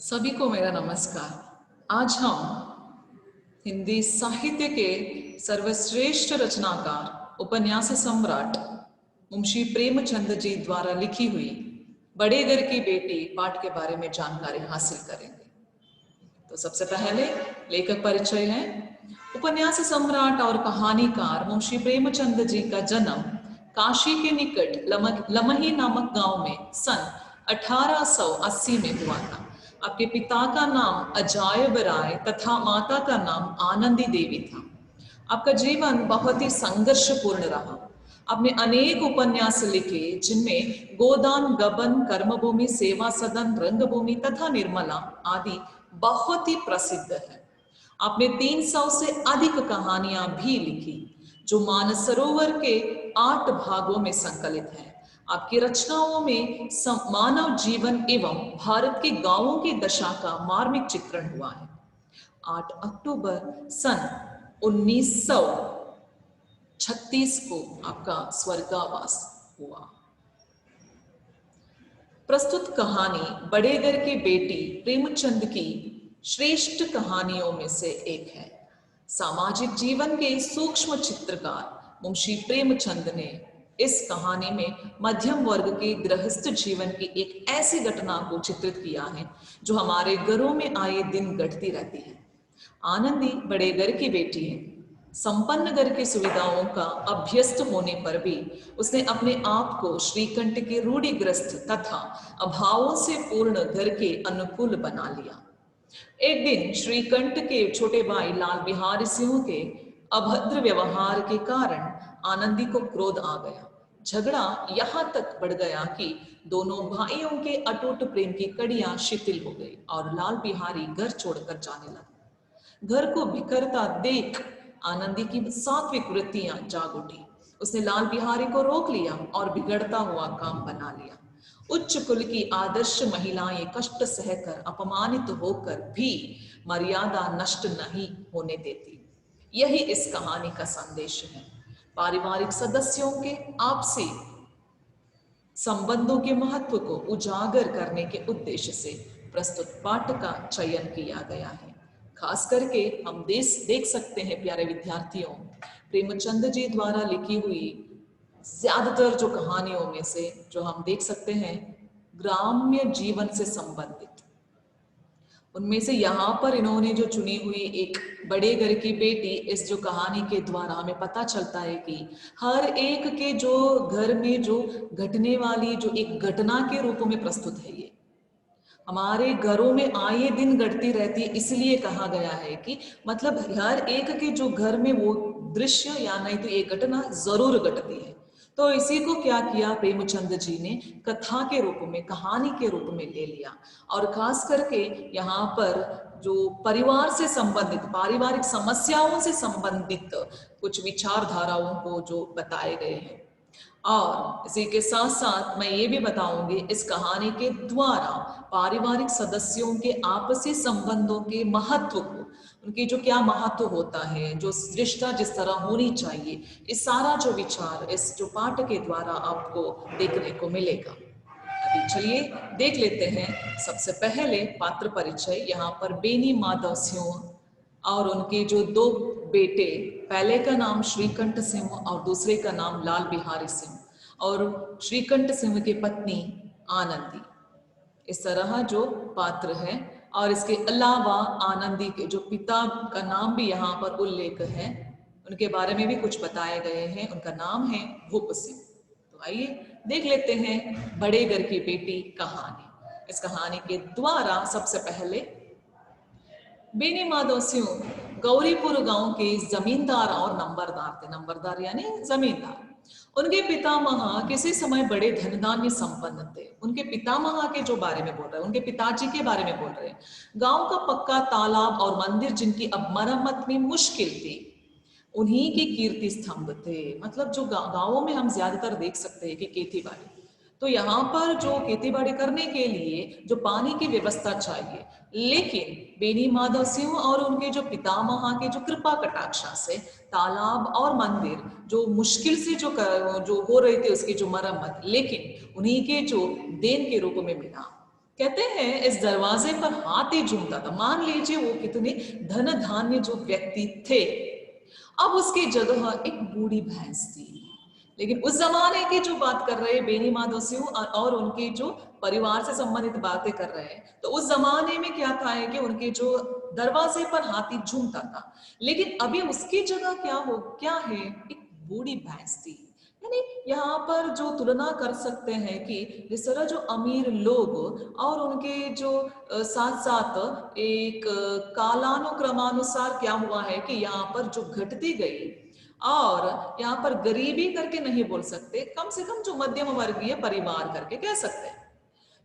सभी को मेरा नमस्कार। आज हम हिंदी साहित्य के सर्वश्रेष्ठ रचनाकार उपन्यास सम्राट मुंशी प्रेमचंद जी द्वारा लिखी हुई बड़े घर की बेटी पाठ के बारे में जानकारी हासिल करेंगे। तो सबसे पहले लेखक परिचय है। उपन्यास सम्राट और कहानीकार मुंशी प्रेमचंद जी का जन्म काशी के निकट लमही नामक गांव में सन 1880 में हुआ था। आपके पिता का नाम अजायब राय तथा माता का नाम आनंदी देवी था। आपका जीवन बहुत ही संघर्षपूर्ण रहा। आपने अनेक उपन्यास लिखे जिनमें गोदान, गबन, कर्मभूमि, सेवा सदन, रंगभूमि तथा निर्मला आदि बहुत ही प्रसिद्ध है। आपने 300 से अधिक कहानियां भी लिखी जो मानसरोवर के 8 भागों में संकलित है। आपकी रचनाओं में मानव जीवन एवं भारत के गांवों की दशा का मार्मिक चित्रण हुआ है। 8 अक्टूबर सन 1936 को आपका स्वर्गावास हुआ। प्रस्तुत कहानी बड़े घर की बेटी प्रेमचंद की श्रेष्ठ कहानियों में से एक है। सामाजिक जीवन के सूक्ष्म चित्रकार मुंशी प्रेमचंद ने इस कहानी में मध्यम वर्ग के गृहस्थ जीवन की एक ऐसी घटना को चित्रित किया है जो हमारे घरों में आए दिन घटती रहती है। आनंदी बड़े घर की बेटी है। संपन्न घर की सुविधाओं का अभ्यस्त होने पर भी उसने अपने आप को श्रीकंठ के रूढ़िग्रस्त तथा अभावों से पूर्ण घर के अनुकूल बना लिया। एक दिन श्रीकंठ के छोटे भाई लाल बिहारी सिंह के अभद्र व्यवहार के कारण आनंदी को क्रोध आ गया। झगड़ा यहाँ तक बढ़ गया कि दोनों भाइयों के अटूट प्रेम की कड़ियां शिथिल हो गई और लाल बिहारी घर छोड़कर जाने लगा। घर को बिखरता देख आनंदी की सात्विक वृत्तियां जाग उठी। उसने लाल बिहारी को रोक लिया और बिगड़ता हुआ काम बना लिया। उच्च कुल की आदर्श महिलाएं कष्ट सहकर अपमानित होकर भी मर्यादा नष्ट नहीं होने देती। यही इस कहानी का संदेश है। पारिवारिक सदस्यों के आपसी संबंधों के महत्व को उजागर करने के उद्देश्य से प्रस्तुत पाठ का चयन किया गया है। खास करके हम देख सकते हैं प्यारे विद्यार्थियों, प्रेमचंद जी द्वारा लिखी हुई ज्यादातर जो कहानियों में से जो हम देख सकते हैं ग्राम्य जीवन से संबंधित, उनमें से यहाँ पर इन्होंने जो चुनी हुई एक बड़े घर की बेटी, इस जो कहानी के द्वारा हमें पता चलता है कि हर एक के जो घर में जो घटने वाली जो एक घटना के रूप में प्रस्तुत है। ये हमारे घरों में आए दिन घटती रहती है, इसलिए कहा गया है कि मतलब हर एक के जो घर में वो दृश्य या नहीं तो ये घटना जरूर घटती है। तो इसी को क्या किया प्रेमचंद जी ने कथा के रूप में, कहानी के रूप में ले लिया और खास करके यहाँ पर जो परिवार से संबंधित, पारिवारिक समस्याओं से संबंधित कुछ विचारधाराओं को जो बताए गए हैं। और इसी के साथ साथ मैं ये भी बताऊंगी इस कहानी के द्वारा पारिवारिक सदस्यों के आपसी संबंधों के महत्व को, उनकी जो क्या महत्व होता है, जो रिश्ता जिस तरह होनी चाहिए, इस सारा जो विचार इस जो पाठ के द्वारा आपको देखने को मिलेगा। अभी चलिए देख लेते हैं। सबसे पहले पात्र परिचय। यहाँ पर बेनी माधव सिंह और उनके जो 2 बेटे, पहले का नाम श्रीकंठ सिंह और दूसरे का नाम लाल बिहारी सिंह, और श्रीकंठ सिंह की पत्नी आनंदी, इस तरह जो पात्र है। और इसके अलावा आनंदी के जो पिता का नाम भी यहाँ पर उल्लेख है, उनके बारे में भी कुछ बताए गए हैं। उनका नाम है भूप सिंह। तो आइए देख लेते हैं बड़े घर की बेटी कहानी। इस कहानी के द्वारा सबसे पहले बेनी माधव सिंह गौरीपुर गांव के जमींदार और नंबरदार थे। नंबरदार यानी जमींदार। उनके पितामह किसी समय बड़े धनधान्य संपन्न थे। उनके पितामह के जो बारे में बोल रहे हैं, उनके पिताजी के बारे में बोल रहे हैं। गांव का पक्का तालाब और मंदिर जिनकी अब मरम्मत में मुश्किल थी, उन्हीं के कीर्ति स्तंभ थे। मतलब जो गांवों में हम ज्यादातर देख सकते हैं कि खेती बाड़ी, तो यहाँ पर जो खेती बाड़ी करने के लिए जो पानी की व्यवस्था चाहिए, लेकिन बेनी माधव सिंह और उनके जो पितामह के जो कृपा कटाक्षा से तालाब और मंदिर जो मुश्किल से जो हो रहे थे उसकी जो मरम्मत, लेकिन उन्हीं के जो देन के रूप में मिला। कहते हैं इस दरवाजे पर हाथी झूमता था। मान लीजिए वो कितने धन धान्य जो व्यक्ति थे, अब उसकी जगह एक बूढ़ी भैंस थी। लेकिन उस जमाने की जो बात कर रहे हैं बेनी माधव सिंह और उनके जो परिवार से संबंधित बातें कर रहे हैं, तो उस जमाने में क्या था है कि उनके जो दरवाजे पर हाथी झूमता था, लेकिन अभी उसकी जगह क्या है, एक बूढ़ी भैंस थी। यानी यहाँ पर जो तुलना कर सकते हैं कि जिस तरह जो अमीर लोग और उनके जो साथ साथ एक कालानुक्रमानुसार क्या हुआ है कि यहाँ पर जो घटती गई, और यहाँ पर गरीबी करके नहीं बोल सकते, कम से कम जो मध्यम वर्गीय परिवार करके कह सकते हैं,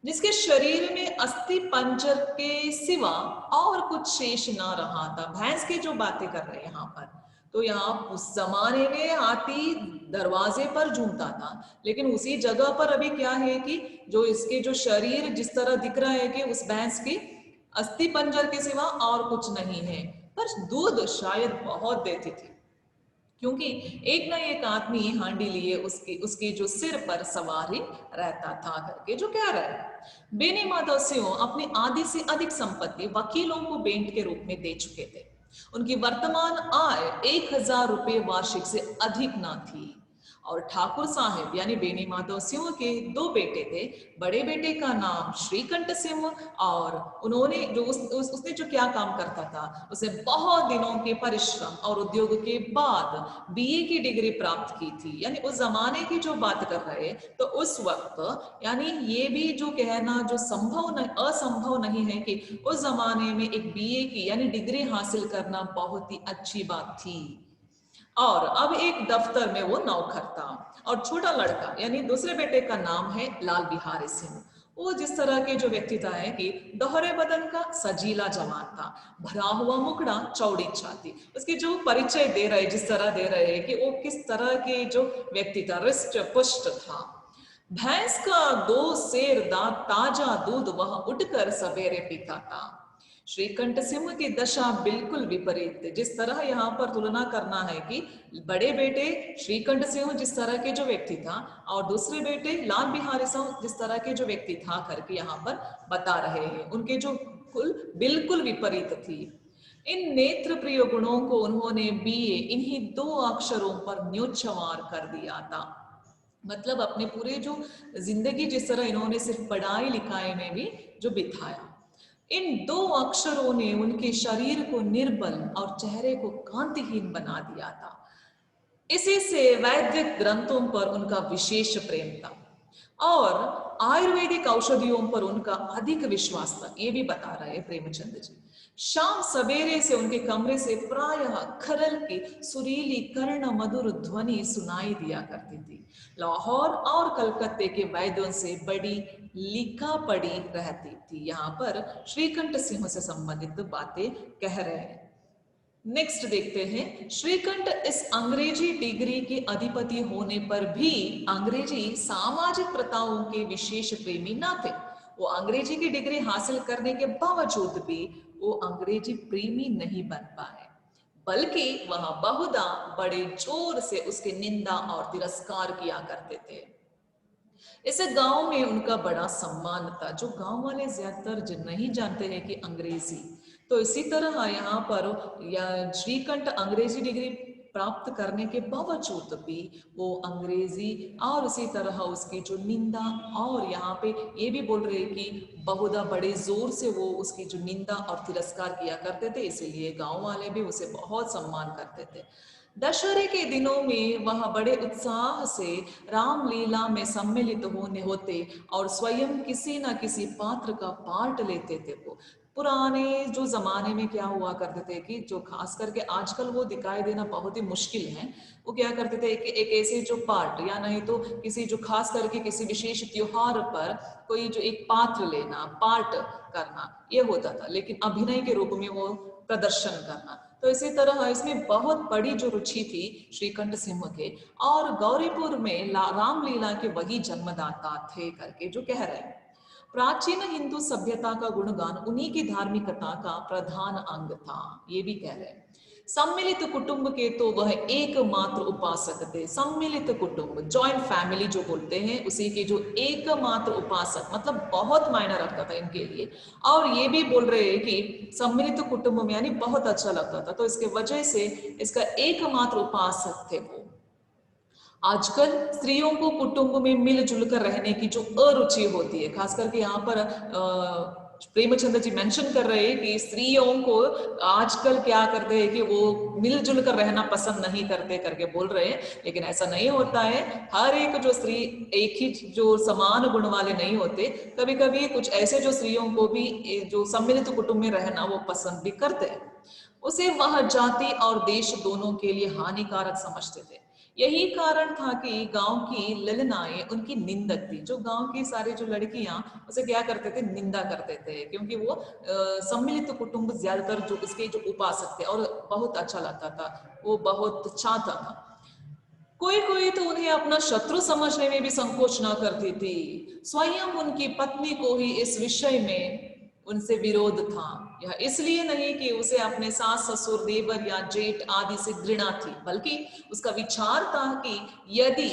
जिसके शरीर में अस्थि पंजर के सिवा और कुछ शेष ना रहा था। भैंस की जो बातें कर रहे हैं यहाँ पर, तो यहाँ उस जमाने में हाथी दरवाजे पर झूमता था, लेकिन उसी जगह पर अभी क्या है कि जो इसके जो शरीर जिस तरह दिख रहा है कि उस भैंस की अस्थि पंजर के सिवा और कुछ नहीं है, पर दूध शायद बहुत देती थी, क्योंकि एक ना एक आदमी हांडी लिए उसके जो सिर पर सवारी रहता था करके जो कह रहा है। बेनी माधव सिंह अपनी आधी से अधिक संपत्ति वकीलों को बेंट के रूप में दे चुके थे। उनकी वर्तमान आय 1,000 रुपये वार्षिक से अधिक ना थी। और ठाकुर साहब यानी बेनी माधव सिंह के दो बेटे थे। बड़े बेटे का नाम श्रीकंठ सिंह, और उन्होंने जो उसने जो क्या काम करता था, उसे बहुत दिनों के परिश्रम और उद्योग के बाद बीए की डिग्री प्राप्त की थी। यानी उस जमाने की जो बात कर रहे, तो उस वक्त यानी ये भी जो कहना जो असंभव नहीं है कि उस जमाने में एक बीए की यानी डिग्री हासिल करना बहुत ही अच्छी बात थी। और अब एक दफ्तर में वो नौकर था, और छोटा लड़का यानी दूसरे बेटे का नाम है लाल बिहारी सिंह। वो जिस तरह के जो व्यक्ति था है कि दोहरे बदन का सजीला जवान था, भरा हुआ मुखड़ा, चौड़ी छाती। उसकी जो परिचय दे रहे जिस तरह दे रहे हैं कि वो किस तरह के जो व्यक्ति था, रिष्ट पुष्ट था। भैंस का 2 सेर ताजा दूध वह उठकर सवेरे पीता था। श्रीकंठ सिंह की दशा बिल्कुल विपरीत थी। जिस तरह यहाँ पर तुलना करना है कि बड़े बेटे श्रीकंठ सिंह जिस तरह के जो व्यक्ति था, और दूसरे बेटे लाल बिहारी सिंह जिस तरह के जो व्यक्ति था करके यहाँ पर बता रहे हैं, उनके जो कुल बिल्कुल विपरीत थी। इन नेत्र प्रिय गुणों को उन्होंने बीए इन्हीं 2 अक्षरों पर न्योछावर कर दिया था। मतलब अपने पूरे जो जिंदगी जिस तरह इन्होंने सिर्फ पढ़ाई लिखाई में भी जो बिताया, इन 2 अक्षरों ने उनके शरीर को निर्बल और चेहरे को कांतिहीन बना दिया था। इसी से वैदिक ग्रंथों पर उनका विशेष प्रेम था, और आयुर्वेदिक औषधियों पर उनका अधिक विश्वास था। ये भी बता रहे प्रेमचंद जी। शाम सवेरे से उनके कमरे से प्रायः खरल की सुरीली कर्ण मधुर ध्वनि सुनाई दिया करती थी। लाहौर और कलकत्ते के वैद्यों से बड़ी लिखा पड़ी रहती थी। यहाँ पर श्रीकंठ सिंह से संबंधित बातें कह रहे हैं। नेक्स्ट देखते हैं, श्रीकंठ इस अंग्रेजी डिग्री के अधिपति होने पर भी अंग्रेजी सामाजिक प्रथाओं के विशेष प्रेमी न थे। वो अंग्रेजी की डिग्री हासिल करने के बावजूद भी वो अंग्रेजी प्रेमी नहीं बन पाए, बल्कि वह बहुधा बड़े जोर से उसकी निंदा और तिरस्कार किया करते थे। इसे गांव में उनका बड़ा सम्मान था। जो गांव वाले ज्यादातर नहीं जानते हैं कि अंग्रेजी, तो इसी तरह यहाँ पर या श्रीकंठ अंग्रेजी डिग्री प्राप्त करने के बावजूद भी वो अंग्रेजी और उसी तरह उसकी जो निंदा, और यहाँ पे ये भी बोल रहे कि बहुधा बड़े जोर से वो उसकी जो निंदा और तिरस्कार किया करते थे, इसीलिए गांव वाले भी उसे बहुत सम्मान करते थे। दशहरे के दिनों में वह बड़े उत्साह से रामलीला में सम्मिलित होते और स्वयं किसी न किसी पात्र का पार्ट लेते थे। वो पुराने जो जमाने में क्या हुआ करते थे कि जो खास करके आजकल वो दिखाई देना बहुत ही मुश्किल है, वो क्या करते थे कि एक ऐसे जो पार्ट या नहीं तो किसी जो खास करके किसी विशेष त्योहार पर कोई जो एक पात्र लेना, पार्ट करना, ये होता था, लेकिन अभिनय के रूप में वो प्रदर्शन करना। तो इसी तरह इसमें बहुत बड़ी जो रुचि थी श्रीकंठ सिंह के, और गौरीपुर में रामलीला के वही जन्मदाता थे करके जो कह रहे हैं। प्राचीन हिंदू सभ्यता का गुणगान उन्हीं की धार्मिकता का प्रधान अंग था, ये भी कह रहे हैं। सम्मिलित कुटुंब के तो वह एकमात्र उपासक थे। सम्मिलित कुटुंब, जॉइंट फैमिली जो बोलते हैं, उसी के जो एकमात्र उपासक, मतलब बहुत मायना रखता था इनके लिए। और ये भी बोल रहे हैं कि सम्मिलित कुटुंब में यानी बहुत अच्छा लगता था, तो इसके वजह से इसका एकमात्र उपासक थे वो। आजकल स्त्रियों को कुटुंब में मिलजुल कर रहने की जो अरुचि होती है, खास करके यहाँ पर प्रेमचंद्र जी मेंशन कर रहे हैं कि स्त्रियों को आजकल क्या करते हैं कि वो मिलजुल कर रहना पसंद नहीं करते करके बोल रहे हैं, लेकिन ऐसा नहीं होता है। हर एक जो स्त्री एक ही जो समान गुण वाले नहीं होते, कभी कभी कुछ ऐसे जो स्त्रियों को भी जो सम्मिलित कुटुंब में रहना वो पसंद भी करते हैं। उसे वह जाति और देश दोनों के लिए हानिकारक समझते थे। यही कारण था कि गांव की ललनाएं उनकी निंदक थी। जो गांव की सारी जो लड़कियां उसे क्या करते थे, निंदा करते थे, क्योंकि वो सम्मिलित कुटुंब ज्यादातर जो उसके जो उपासक थे और बहुत अच्छा लगता था, वो बहुत चाहता था। कोई कोई तो उन्हें अपना शत्रु समझने में भी संकोच ना करती थी। स्वयं उनकी पत्नी को ही इस विषय में उनसे विरोध था। यह इसलिए नहीं कि उसे अपने सास ससुर देवर या जेठ आदि से घृणा थी, बल्कि उसका विचार था कि यदि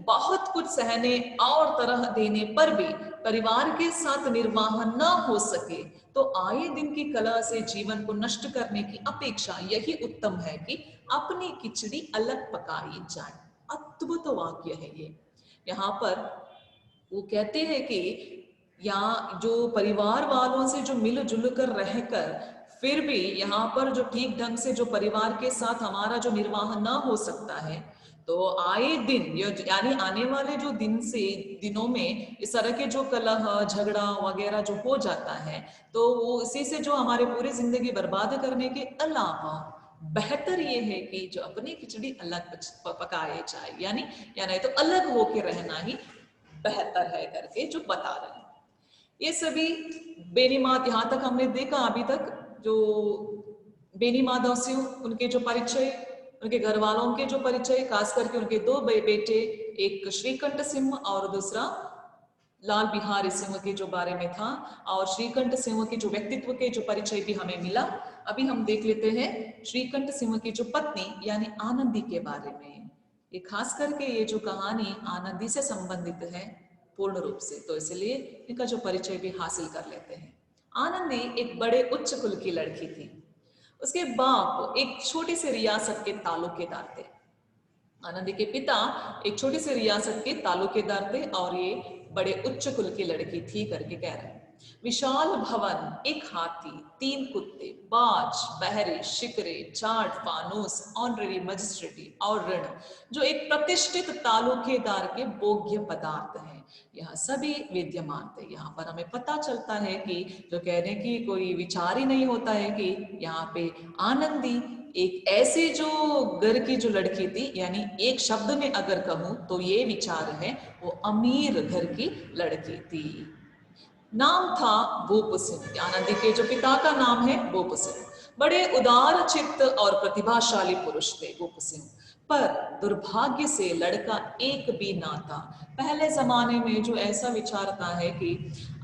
बहुत कुछ सहने और तरह देने पर भी परिवार के साथ निर्वाह न हो सके, तो आए दिन की कला से जीवन को नष्ट करने की अपेक्षा यही उत्तम है कि अपनी खिचड़ी अलग पकाई जाए। अद्भुत वाक्य है ये। यहाँ पर वो कहते हैं कि यहाँ जो परिवार वालों से जो मिलजुल कर रहकर फिर भी यहाँ पर जो ठीक ढंग से जो परिवार के साथ हमारा जो निर्वाह ना हो सकता है, तो आए दिन यानी आने वाले जो दिनों में इस तरह के जो कलह झगड़ा वगैरह जो हो जाता है, तो वो इसी से जो हमारे पूरी जिंदगी बर्बाद करने के अलावा बेहतर ये है कि जो अपनी खिचड़ी अलग पकाए जाए, यानी या नहीं तो अलग होके रहना ही बेहतर है करके जो बता रहे हैं। ये सभी बेनी माँ, यहाँ तक हमने देखा अभी तक जो बेनी माधवसिंह, उनके जो परिचय, उनके घर वालों के जो परिचय, खास करके उनके दो बेटे, एक श्रीकंठ सिंह और दूसरा लाल बिहारी सिंह के जो बारे में था, और श्रीकंठ सिंह के जो व्यक्तित्व के जो परिचय भी हमें मिला। अभी हम देख लेते हैं श्रीकंठ सिंह की जो पत्नी यानी आनंदी के बारे में। ये खास करके ये जो कहानी आनंदी से संबंधित है पूर्ण रूप से, तो इसलिए इनका जो परिचय भी हासिल कर लेते हैं। आनंदी एक बड़े उच्च कुल की लड़की थी। उसके बाप एक छोटी सी रियासत के तालुकेदार थे। आनंदी के पिता एक छोटी सी रियासत के तालुकेदार थे और ये बड़े उच्च कुल की लड़की थी करके कह रहे हैं। विशाल भवन, एक हाथी, 3 कुत्ते, बाज, बहरे, शिकरे, जाट, फानूस, ऑनररी मजिस्ट्रेटी और ऋण, जो एक प्रतिष्ठित तालुकेदार के भोग्य पदार्थ हैं, यह सभी विद्यमान थे। यहाँ पर हमें पता चलता है कि जो कहने की कोई विचार ही नहीं होता है कि यहाँ पे आनंदी एक ऐसी जो घर की जो लड़की थी, यानी एक शब्द में अगर कहूं तो ये विचार है वो अमीर घर की लड़की थी। नाम था भूप सिंह। आनंदी के जो पिता का नाम है भूप सिंह। बड़े उदार चित्त और प्रतिभाशाली पुरुष थे भूप सिंह, पर दुर्भाग्य से लड़का एक भी ना था। पहले जमाने में जो ऐसा विचारता है कि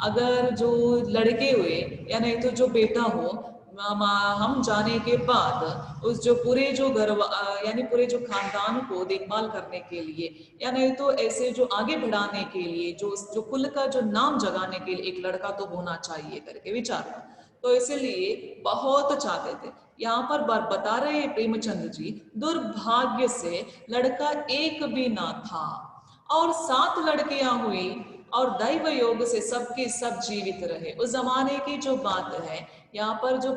अगर जो लड़के हुए या नहीं तो जो बेटा हो, हम जाने के बाद उस जो पूरे जो घर यानी पूरे जो खानदान को देखभाल करने के लिए या नहीं तो ऐसे जो आगे बढ़ाने के लिए जो कुल का जो नाम जगाने के लिए एक लड़का तो होना चाहिए करके विचार, तो इसीलिए बहुत चाहते थे। यहाँ पर बता रहे हैं प्रेमचंद जी, दुर्भाग्य से लड़का एक भी ना था और 7 लड़कियां हुई और दैव योग से सबके सब जीवित रहे। उस जमाने की जो बात है, यहाँ पर जो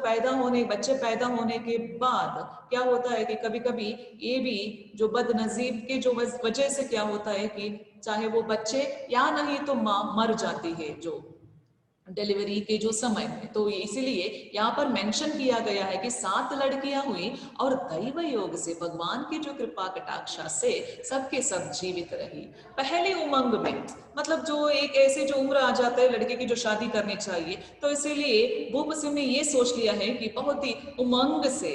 बच्चे पैदा होने के बाद क्या होता है कि कभी कभी ये भी जो बदनसीब के जो वजह से क्या होता है कि चाहे वो बच्चे या नहीं तो माँ मर जाती है जो डिलीवरी के जो समय में, तो इसीलिए यहाँ पर मेंशन किया गया है कि 7 लड़कियां हुई और दैव योग से भगवान की जो कृपा कटाक्षा से सबके सब जीवित रही। पहले उमंग में, मतलब जो एक ऐसे जो उम्र आ जाता है लड़के की जो शादी करनी चाहिए, तो इसीलिए भूप सिंह ने ये सोच लिया है कि बहुत ही उमंग से,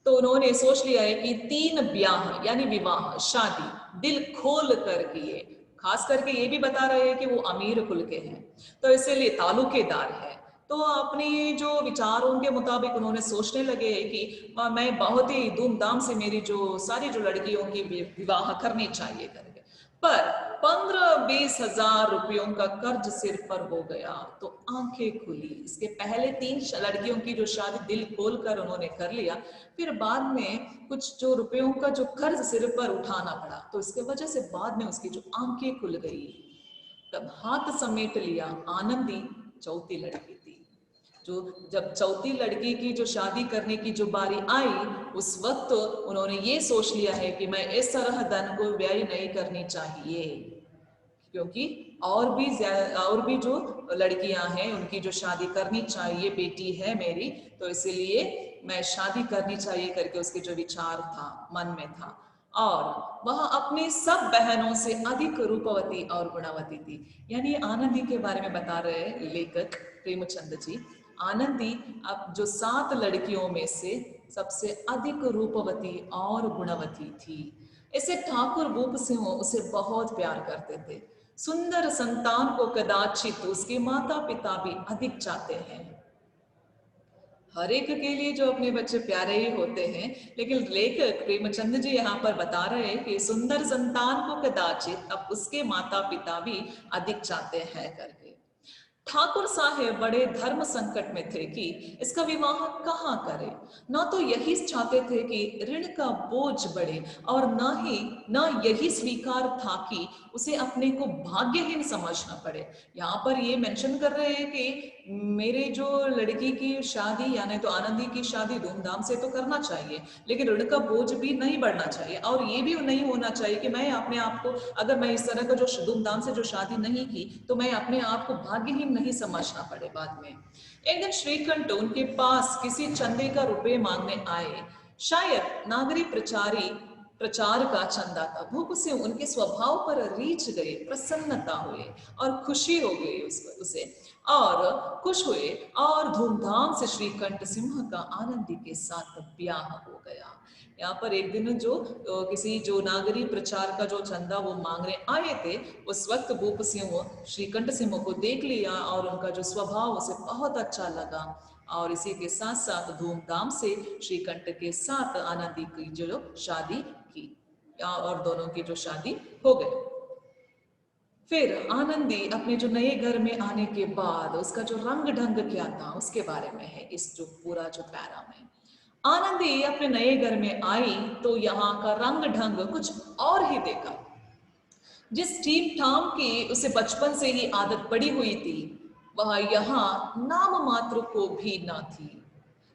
तो उन्होंने सोच लिया है कि 3 ब्याह यानी विवाह शादी दिल खोल कर किए। खास करके ये भी बता रहे हैं कि वो अमीर कुल के हैं, तो इसीलिए तालुकेदार है, तो अपनी जो विचारों के मुताबिक उन्होंने सोचने लगे कि मैं बहुत ही धूमधाम से मेरी जो सारी जो लड़कियों की विवाह करनी चाहिए करके। पर 15-20 हजार रुपयों का कर्ज सिर पर हो गया तो आंखें खुली। इसके पहले 3 लड़कियों की जो शादी दिल खोल कर उन्होंने कर लिया, फिर बाद में कुछ जो रुपयों का जो कर्ज सिर पर उठाना पड़ा, तो इसके वजह से बाद में उसकी जो आंखें खुल गई। तब हाथ समेट लिया आनंदी चौथी लड़की थी। जो जब चौथी लड़की की जो शादी करने की जो बारी आई, उस वक्त उन्होंने ये सोच लिया है कि मैं इस तरह धन को व्यय नहीं करनी चाहिए, क्योंकि और भी जो लड़कियां हैं उनकी जो शादी करनी चाहिए, बेटी है मेरी, तो इसीलिए मैं शादी करनी चाहिए करके उसके जो विचार था मन में था। और वह अपनी सब बहनों से अधिक रूपवती और गुणवती थी। यानी आनंदी के बारे में बता रहे लेखक प्रेमचंद जी। आनंदी अब जो 7 लड़कियों में से सबसे अधिक रूपवती और गुणवती थी। इसे ठाकुर भूप सिंह उसे बहुत प्यार करते थे। सुंदर संतान को कदाचित उसके माता पिता भी अधिक चाहते हैं। हर एक के लिए जो अपने बच्चे प्यारे ही होते हैं, लेकिन लेखक प्रेमचंद जी यहाँ पर बता रहे हैं कि सुंदर संतान को कदाचित अब उसके माता पिता भी अधिक चाहते हैं करके। ठाकुर साहेब बड़े धर्म संकट में थे कि इसका विवाह कहाँ करें। न तो यही चाहते थे कि ऋण का बोझ बढ़े, और न यही स्वीकार था कि उसे अपने को भाग्यहीन समझना पड़े। यहाँ पर ये मेंशन कर रहे हैं कि मेरे जो लड़की की शादी यानी तो आनंदी की शादी धूमधाम से तो करना चाहिए, लेकिन ऋण का बोझ भी नहीं बढ़ना चाहिए, और ये भी नहीं होना चाहिए कि मैं अपने आप को, अगर मैं इस तरह का जो धूमधाम से जो शादी नहीं की तो मैं अपने आप को भाग्यहीन नहीं समझना पड़े बाद में। एक दिन श्रीकंठ उनके पास किसी चंदे का रुपए मांगने आए। शायद नागरी प्रचार का चंदा था। भूप से उनके स्वभाव पर रीझ गए, प्रसन्नता हुए और खुशी हो गई उसे, और खुश हुए, और धूमधाम से श्रीकंठ सिंह का आनंदी के साथ ब्याह हो गया। यहाँ पर एक दिन जो किसी जो नागरी प्रचार का जो चंदा वो मांगने आए थे, उस वक्त भूप सिंह श्रीकंठ सिंह को देख लिया और उनका जो स्वभाव उसे बहुत अच्छा लगा, और इसी के साथ साथ धूमधाम से श्रीकंठ के साथ आनंदी की जो शादी की, और दोनों की जो शादी हो गई। फिर आनंदी अपने जो नए घर में आने के बाद उसका जो रंग ढंग क्या था उसके बारे में है इस जो पूरा जो पैरा में। आनंदी अपने नए घर में आई तो यहाँ का रंग ढंग कुछ और ही देखा। जिस टीम ठाम की उसे बचपन से ही आदत पड़ी हुई थी, वह यहाँ नाम मात्र को भी ना थी।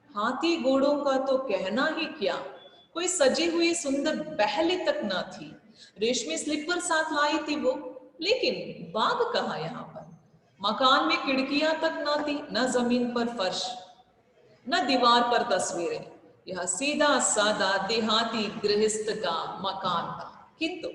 हाथी घोड़ों का तो कहना ही क्या, कोई सजी हुई सुंदर बहले तक ना थी। रेशमी स्लीपर साथ लाई थी वो, लेकिन बाग कहाँ यहाँ पर। मकान में खिड़कियां तक ना थी, न जमीन पर फर्श, न दीवार पर तस्वीरें। यह सीधा सादा देहाती गृहस्थ का मकान था। किंतु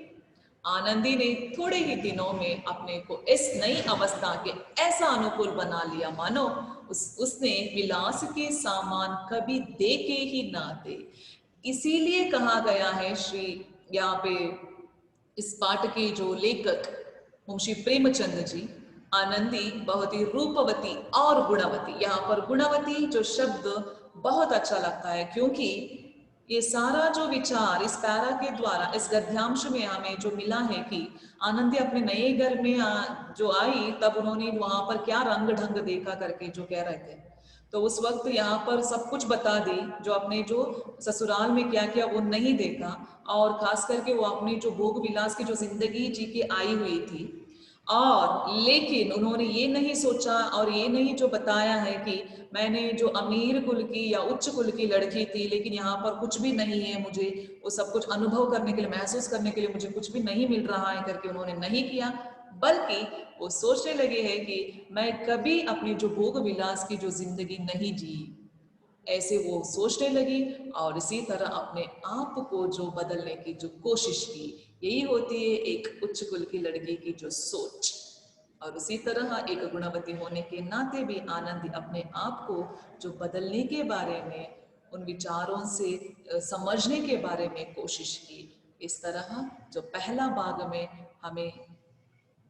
आनंदी ने थोड़े ही दिनों में अपने को इस नई अवस्था के ऐसा अनुकूल बना लिया मानो उसने विलास के सामान कभी देखे ही ना थे। इसीलिए कहा गया है श्री यहाँ पे इस पाठ के जो लेखक मुंशी प्रेमचंद जी, आनंदी बहुत ही रूपवती और गुणवती। यहाँ पर गुणवती जो शब्द बहुत अच्छा लगता है, क्योंकि ये सारा जो विचार इस पैरा के द्वारा इस गद्यांश में हमें जो मिला है कि आनंदी अपने नए घर में जो आई तब उन्होंने वहां पर क्या रंग ढंग देखा करके जो कह रहे थे, तो उस वक्त यहाँ पर सब कुछ बता दी जो अपने जो ससुराल में क्या क्या वो नहीं देखा, और खास करके वो अपनी जो भोग विलास की जो जिंदगी जी के आई हुई थी। और लेकिन उन्होंने ये नहीं सोचा और ये नहीं जो बताया है कि मैंने जो अमीर कुल की या उच्च कुल की लड़की थी, लेकिन यहाँ पर कुछ भी नहीं है, मुझे वो सब कुछ अनुभव करने के लिए, महसूस करने के लिए मुझे कुछ भी नहीं मिल रहा है करके उन्होंने नहीं किया, बल्कि वो सोचने लगे हैं कि मैं कभी अपनी जो भोग विलास की जो जिंदगी नहीं जी, ऐसे वो सोचने लगी। और इसी तरह अपने आप को जो बदलने की जो कोशिश की, यही होती है एक उच्च कुल की लड़की की जो सोच। और उसी तरह एक गुणवती होने के नाते भी आनंद अपने आप को जो बदलने के बारे में, उन विचारों से समझने के बारे में कोशिश की। इस तरह जो पहला भाग में हमें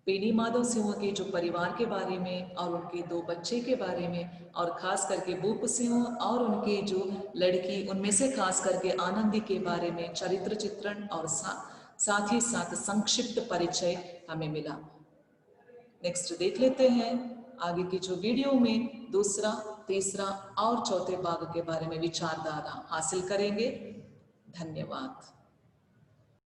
पेनी माधव सिंह के जो परिवार के बारे में और उनके 2 बच्चे के बारे में, और खास करके भूप सिंह और उनके जो लड़की, उनमें से खास करके आनंदी के बारे में चरित्र चित्रण और साथ ही साथ संक्षिप्त परिचय हमें मिला। नेक्स्ट देख लेते हैं आगे की जो वीडियो में दूसरा, तीसरा और चौथे भाग के बारे में विचारधारा हासिल करेंगे। धन्यवाद।